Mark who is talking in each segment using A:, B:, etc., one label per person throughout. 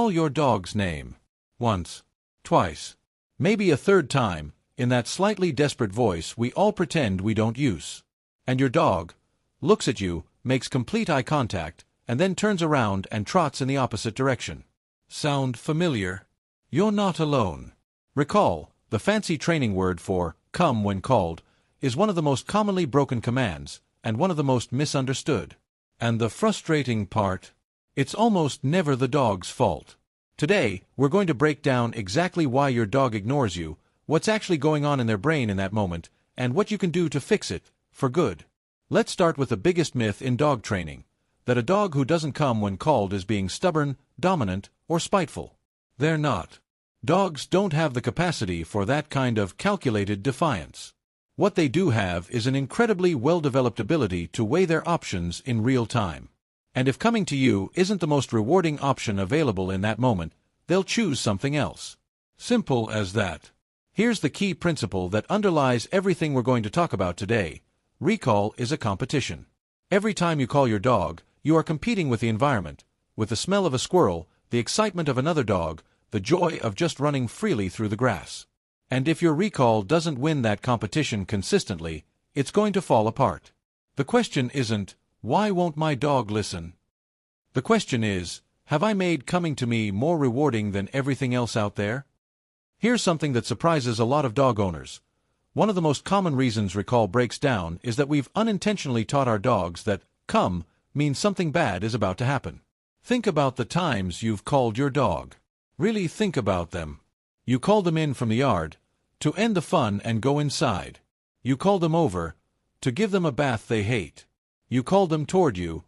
A: call your dog's name. Once, twice, maybe a third time, in that slightly desperate voice we all pretend we don't use. And your dog looks at you, makes complete eye contact, and then turns around and trots in the opposite direction. Sound familiar? You're not alone. Recall, the fancy training word for come when called, is one of the most commonly broken commands, and one of the most misunderstood. And the frustrating part? It's almost never the dog's fault. Today, we're going to break down exactly why your dog ignores you, what's actually going on in their brain in that moment, and what you can do to fix it, for good. Let's start with the biggest myth in dog training, that a dog who doesn't come when called is being stubborn, dominant, or spiteful. They're not. Dogs don't have the capacity for that kind of calculated defiance. What they do have is an incredibly well-developed ability to weigh their options in real time. And if coming to you isn't the most rewarding option available in that moment, they'll choose something else. Simple as that. Here's the key principle that underlies everything we're going to talk about today. Recall is a competition. Every time you call your dog, you are competing with the environment, with the smell of a squirrel, the excitement of another dog, the joy of just running freely through the grass. And if your recall doesn't win that competition consistently, it's going to fall apart. The question isn't, why won't my dog listen? The question is, have I made coming to me more rewarding than everything else out there? Here's something that surprises a lot of dog owners. One of the most common reasons recall breaks down is that we've unintentionally taught our dogs that come means something bad is about to happen. Think about the times you've called your dog. Really think about them. You called them in from the yard to end the fun and go inside. You called them over to give them a bath they hate. You called them toward you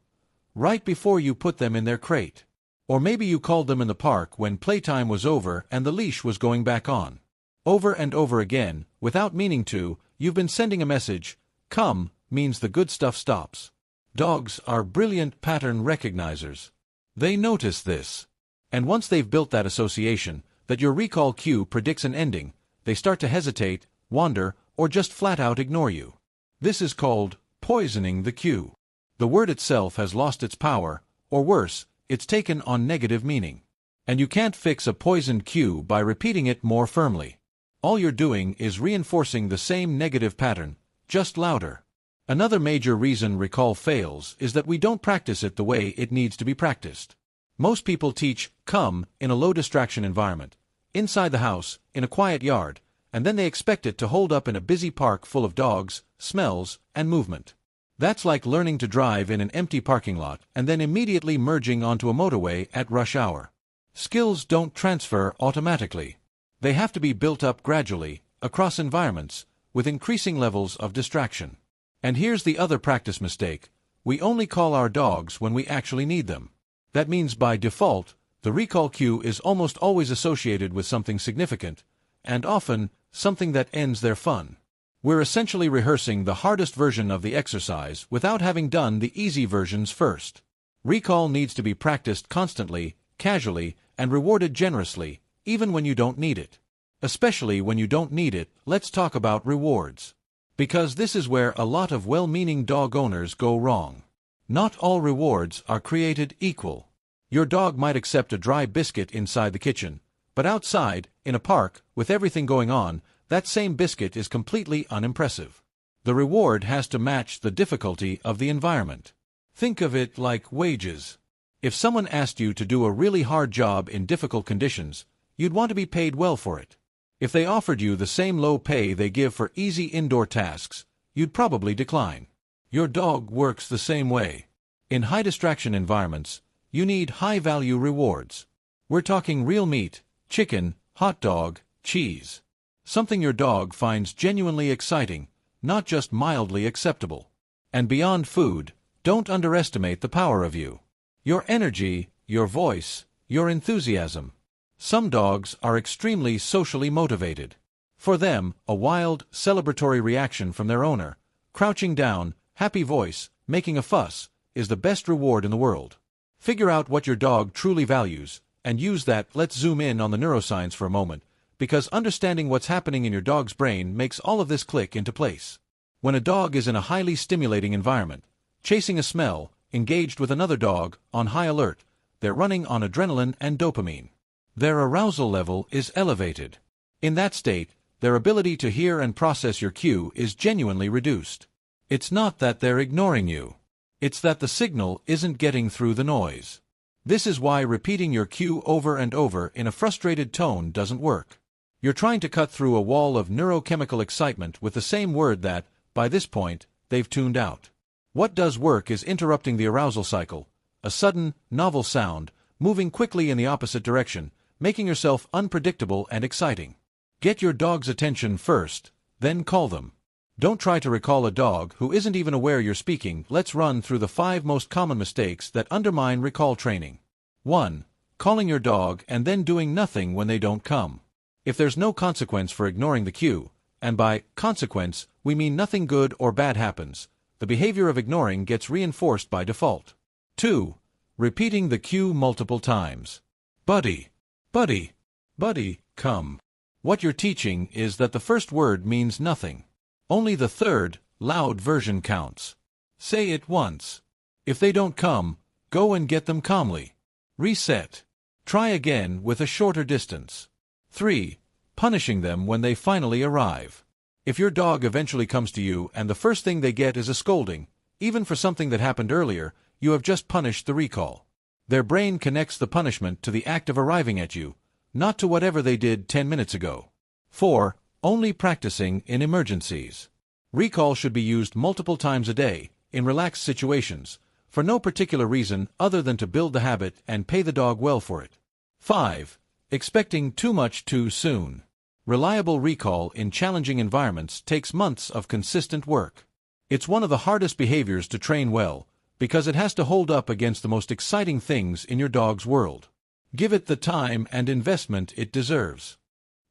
A: right before you put them in their crate. Or maybe you called them in the park when playtime was over and the leash was going back on. Over and over again, without meaning to, you've been sending a message. Come means the good stuff stops. Dogs are brilliant pattern recognizers. They notice this. And once they've built that association, that your recall cue predicts an ending, they start to hesitate, wander, or just flat out ignore you. This is called poisoning the cue. The word itself has lost its power, or worse, it's taken on negative meaning. And you can't fix a poisoned cue by repeating it more firmly. All you're doing is reinforcing the same negative pattern, just louder. Another major reason recall fails is that we don't practice it the way it needs to be practiced. Most people teach come in a low-distraction environment, inside the house, in a quiet yard, and then they expect it to hold up in a busy park full of dogs, smells, and movement. That's like learning to drive in an empty parking lot and then immediately merging onto a motorway at rush hour. Skills don't transfer automatically. They have to be built up gradually, across environments, with increasing levels of distraction. And here's the other practice mistake. We only call our dogs when we actually need them. That means by default, the recall cue is almost always associated with something significant, and often, something that ends their fun. We're essentially rehearsing the hardest version of the exercise without having done the easy versions first. Recall needs to be practiced constantly, casually, and rewarded generously, even when you don't need it. Especially when you don't need it, let's talk about rewards. Because this is where a lot of well-meaning dog owners go wrong. Not all rewards are created equal. Your dog might accept a dry biscuit inside the kitchen, but outside, in a park, with everything going on, that same biscuit is completely unimpressive. The reward has to match the difficulty of the environment. Think of it like wages. If someone asked you to do a really hard job in difficult conditions, you'd want to be paid well for it. If they offered you the same low pay they give for easy indoor tasks, you'd probably decline. Your dog works the same way. In high-distraction environments, you need high-value rewards. We're talking real meat, chicken, hot dog, cheese. Something your dog finds genuinely exciting, not just mildly acceptable. And beyond food, don't underestimate the power of you. Your energy, your voice, your enthusiasm. Some dogs are extremely socially motivated. For them, a wild, celebratory reaction from their owner, crouching down, happy voice, making a fuss, is the best reward in the world. Figure out what your dog truly values, and use that. Let's zoom in on the neuroscience for a moment, because understanding what's happening in your dog's brain makes all of this click into place. When a dog is in a highly stimulating environment, chasing a smell, engaged with another dog, on high alert, they're running on adrenaline and dopamine. Their arousal level is elevated. In that state, their ability to hear and process your cue is genuinely reduced. It's not that they're ignoring you. It's that the signal isn't getting through the noise. This is why repeating your cue over and over in a frustrated tone doesn't work. You're trying to cut through a wall of neurochemical excitement with the same word that, by this point, they've tuned out. What does work is interrupting the arousal cycle, a sudden, novel sound, moving quickly in the opposite direction, making yourself unpredictable and exciting. Get your dog's attention first, then call them. Don't try to recall a dog who isn't even aware you're speaking. Let's run through the 5 most common mistakes that undermine recall training. 1. Calling your dog and then doing nothing when they don't come. If there's no consequence for ignoring the cue, and by consequence, we mean nothing good or bad happens, the behavior of ignoring gets reinforced by default. 2. Repeating the cue multiple times. Buddy, buddy, buddy, come. What you're teaching is that the first word means nothing. Only the third, loud version counts. Say it once. If they don't come, go and get them calmly. Reset. Try again with a shorter distance. 3. Punishing them when they finally arrive. If your dog eventually comes to you and the first thing they get is a scolding, even for something that happened earlier, you have just punished the recall. Their brain connects the punishment to the act of arriving at you, not to whatever they did 10 minutes ago. 4. Only practicing in emergencies. Recall should be used multiple times a day, in relaxed situations, for no particular reason other than to build the habit and pay the dog well for it. 5. Expecting too much too soon. Reliable recall in challenging environments takes months of consistent work. It's one of the hardest behaviors to train well, because it has to hold up against the most exciting things in your dog's world. Give it the time and investment it deserves.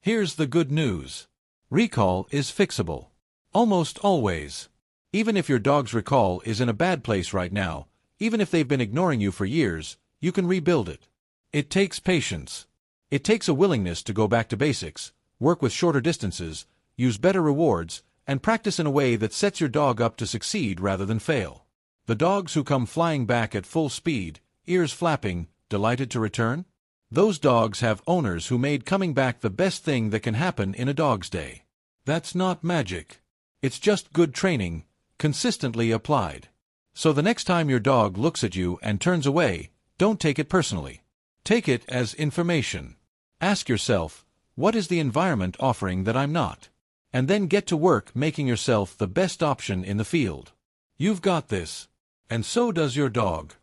A: Here's the good news. Recall is fixable. Almost always. Even if your dog's recall is in a bad place right now, even if they've been ignoring you for years, you can rebuild it. It takes patience. It takes a willingness to go back to basics, work with shorter distances, use better rewards, and practice in a way that sets your dog up to succeed rather than fail. The dogs who come flying back at full speed, ears flapping, delighted to return? Those dogs have owners who made coming back the best thing that can happen in a dog's day. That's not magic. It's just good training, consistently applied. So the next time your dog looks at you and turns away, don't take it personally. Take it as information. Ask yourself, what is the environment offering that I'm not? And then get to work making yourself the best option in the field. You've got this. And so does your dog.